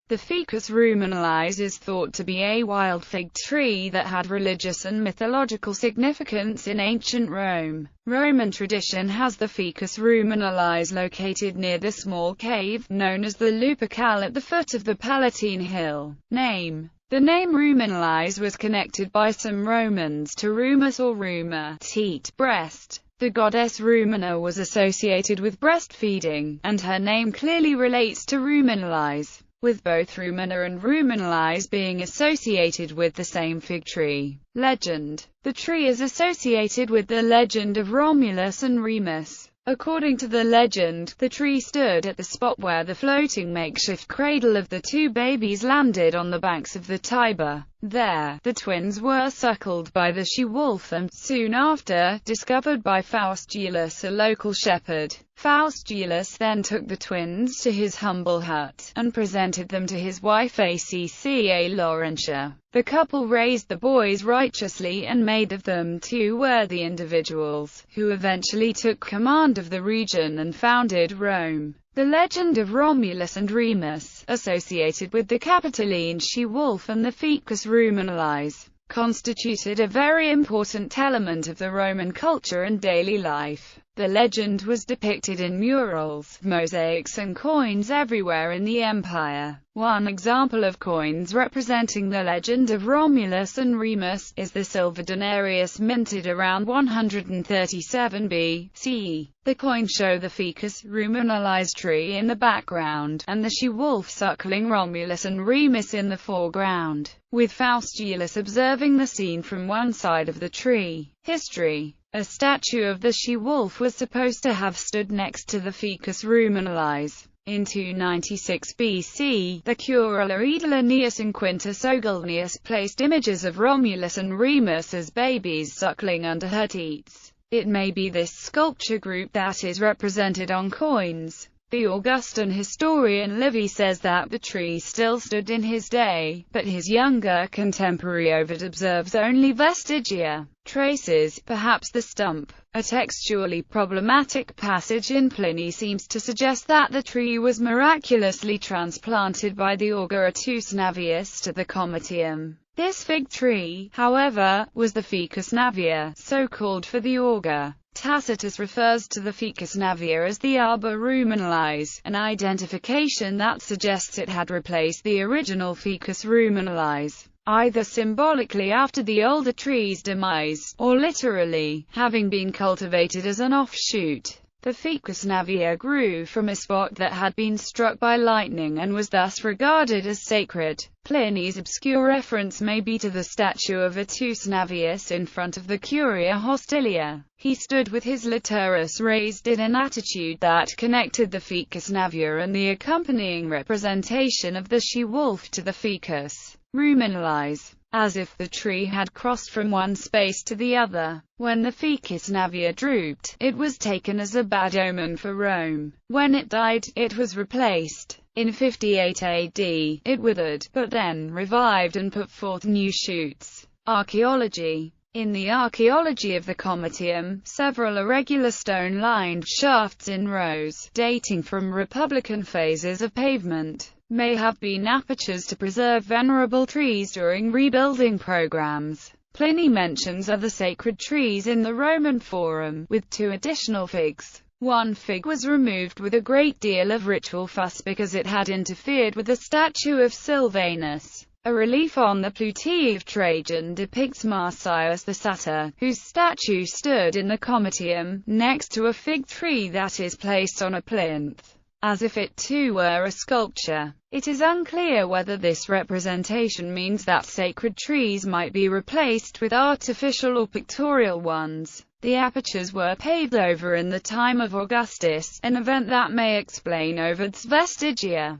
The Ficus Ruminalis is thought to be a wild fig tree that had religious and mythological significance in ancient Rome. Roman tradition has the Ficus Ruminalis located near the small cave, known as the Lupercal, at the foot of the Palatine Hill. The name Ruminalis was connected by some Romans to rumus or ruma, teat, breast. The goddess Rumina was associated with breastfeeding, and her name clearly relates to Ruminalis, with both Rumina and Ruminalis being associated with the same fig tree. Legend. The tree is associated with the legend of Romulus and Remus. According to the legend, the tree stood at the spot where the floating makeshift cradle of the two babies landed on the banks of the Tiber. There, the twins were suckled by the she-wolf and, soon after, discovered by Faustulus, a local shepherd. Faustulus then took the twins to his humble hut, and presented them to his wife Acca Laurentia. The couple raised the boys righteously and made of them two worthy individuals, who eventually took command of the region and founded Rome. The legend of Romulus and Remus, associated with the Capitoline she-wolf and the Ficus Ruminalis, constituted a very important element of the Roman culture and daily life. The legend was depicted in murals, mosaics and coins everywhere in the empire. One example of coins representing the legend of Romulus and Remus is the silver denarius minted around 137 BCE. The coins show the Ficus Ruminalis tree in the background, and the she-wolf suckling Romulus and Remus in the foreground, with Faustulus observing the scene from one side of the tree. History. A statue of the she-wolf was supposed to have stood next to the Ficus Ruminalis. In 296 BC, the Curula Edilinius and Quintus Ogulnius placed images of Romulus and Remus as babies suckling under her teats. It may be this sculpture group that is represented on coins. The Augustan historian Livy says that the tree still stood in his day, but his younger contemporary Ovid observes only vestigia, traces, perhaps the stump. A textually problematic passage in Pliny seems to suggest that the tree was miraculously transplanted by the augur Attus Navius to the Comitium. This fig tree, however, was the Ficus Navia, so called for the augur. Tacitus refers to the Ficus Navia as the Arbor Ruminalis, an identification that suggests it had replaced the original Ficus Ruminalis, either symbolically after the older tree's demise, or literally, having been cultivated as an offshoot. The Ficus Navia grew from a spot that had been struck by lightning and was thus regarded as sacred. Pliny's obscure reference may be to the statue of Attus Navius in front of the Curia Hostilia. He stood with his laterus raised in an attitude that connected the Ficus Navia and the accompanying representation of the she-wolf to the Ficus Ruminalis, as if the tree had crossed from one space to the other. When the Ficus Navia drooped, it was taken as a bad omen for Rome. When it died, it was replaced. In 58 AD, it withered, but then revived and put forth new shoots. Archaeology. In the Archaeology of the Comitium, several irregular stone-lined shafts in rows, dating from Republican phases of pavement, may have been apertures to preserve venerable trees during rebuilding programs. Pliny mentions other sacred trees in the Roman Forum, with two additional figs. One fig was removed with a great deal of ritual fuss because it had interfered with the statue of Silvanus. A relief on the Plutae of Trajan depicts Marsyas the satyr, whose statue stood in the Comitium, next to a fig tree that is placed on a plinth, as if it too were a sculpture. It is unclear whether this representation means that sacred trees might be replaced with artificial or pictorial ones. The apertures were paved over in the time of Augustus, an event that may explain Ovid's vestigia.